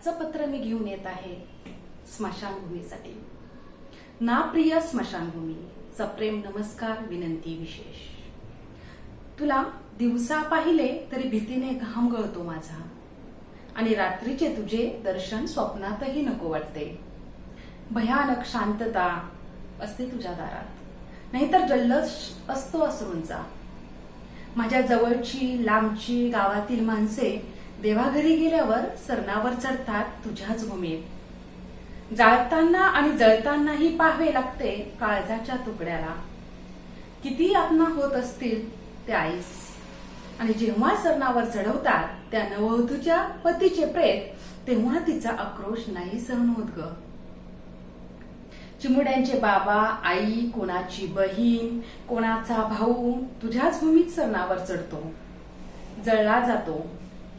आजचं पत्र मी घेऊन येत आहे स्मशानभूमीसाठी. ना प्रिय स्मशानभूमी, सप्रेम नमस्कार, विनंती विशेष. तुला दिवसा पाहिले तरी भीतीने घाम गळतो माझा, आणि रात्रीचे तुझे दर्शन स्वप्नातही नको वाटते. भयानक शांतता असते तुझ्या दारात, नाहीतर जल्लोष असतो अश्रूंचा. माझ्या जवळची लांबची गावातील माणसे देवाघरी गेल्यावर सरणावर चढतात तुझ्याच भूमीत. जाळताना आणि जळतानाही पाहावे लागते काळजाच्या तुकड्याला. किती यातना होत असतील त्या आईस, आणि जेव्हा सरणावर चढवतात त्या नववधूच्या पतीचे प्रेत, तेव्हा तिचा आक्रोश नाही सहन होत ग. चिमुड्यांचे बाबा, आई, कोणाची बहीण, कोणाचा भाऊ तुझ्याच भूमीत सरणावर चढतो, जळला जातो.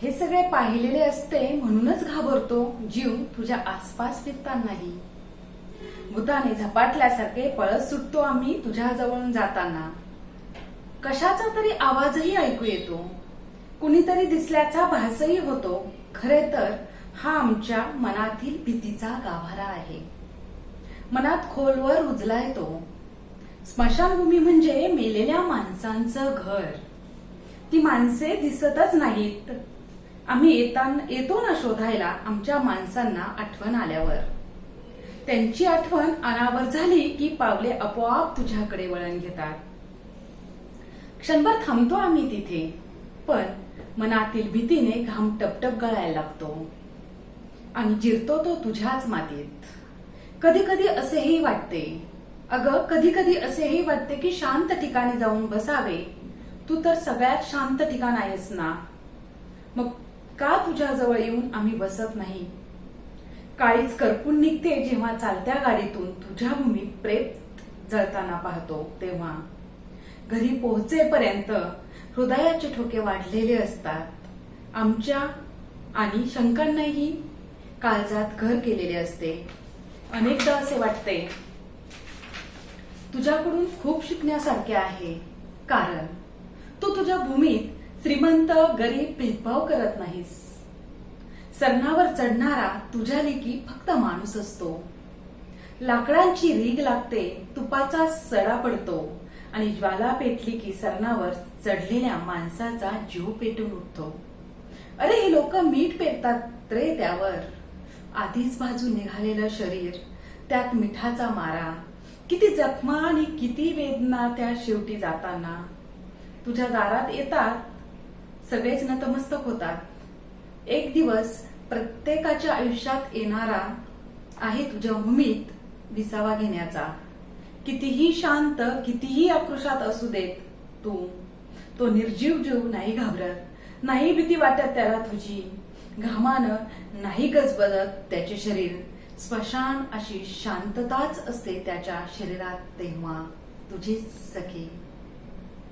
हे सगळे पाहिलेले असते म्हणूनच घाबरतो जीव तुझ्या आसपास फिरतानाही. भूताने झपाटल्यासारखे पळत सुटतो आम्ही तुझ्या जवळून जाताना. कशाचा तरी आवाजही ऐकू येतो, कुणीतरी दिसल्याचा भासही होतो. खरे तर हा आमच्या मनातील भीतीचा गाभारा आहे. मनात खोलवर रुजलाय तो. स्मशानभूमी म्हणजे मेलेल्या माणसांचं घर. ती माणसे दिसतच नाहीत. आम्ही येतो ना शोधायला आमच्या माणसांना आठवण आल्यावर. त्यांची आठवण अनावर झाली की पावले आपोआप तुझ्याकडे वळण घेतात. क्षणभर थांबतो आम्ही तिथे, पण मनातील भीतीने घाम टपटप गळायला लागतो आणि जिरतो तो तुझ्याच मातीत. कधी कधी असेही वाटते, अगं कधी कधी असेही वाटते की शांत ठिकाणी जाऊन बसावे. तू तर सगळ्यात शांत ठिकाण आहेस ना, मग का तुझ्या जवळ येऊन आम्ही बसत नाही? काळीच करपून निघते जेव्हा चालत्या गाडीतून तुझ्या भूमीत प्रेत जळताना पाहतो. तेव्हा घरी पोहोचेपर्यंत हृदयाचे ठोके वाढलेले असतात आमच्या, आणि शंकांनाही काळजात घर केलेले असते. अनेकदा असे वाटते तुझ्याकडून खूप शिकण्यासारखे आहे, कारण तू तुझ्या भूमीत श्रीमंत गरीब भेदभाव करत नाहीस. सरणावर चढणारा तुझ्या लेकी फक्त माणूस असतो. लाकडांची रीग लागते, तुपाचा सडा पडतो, आणि ज्वाला पेटली की सरणावर चढलेल्या माणसाचा जीव पेटून उठतो. अरे हे लोक मीठ पेटतात रे त्यावर. आधीच भाजून निघालेलं शरीर, त्यात मिठाचा मारा, किती जखमा आणि किती वेदना त्या शेवटी जाताना. तुझ्या दारात येतात, सगळेच नतमस्तक होतात. एक दिवस प्रत्येकाच्या आयुष्यात येणारा आहे तुझ्या भूमीत विसावा घेण्याचा. कितीही शांत, कितीही आक्रोशात असू देत तू, तो निर्जीव जीव नाही घाबरत, नाही भीती वाटत त्याला तुझी. घामानं नाही गजबजत त्याचे शरीर. स्मशान अशी शांतताच असते त्याच्या शरीरात तेव्हा तुझी सखी.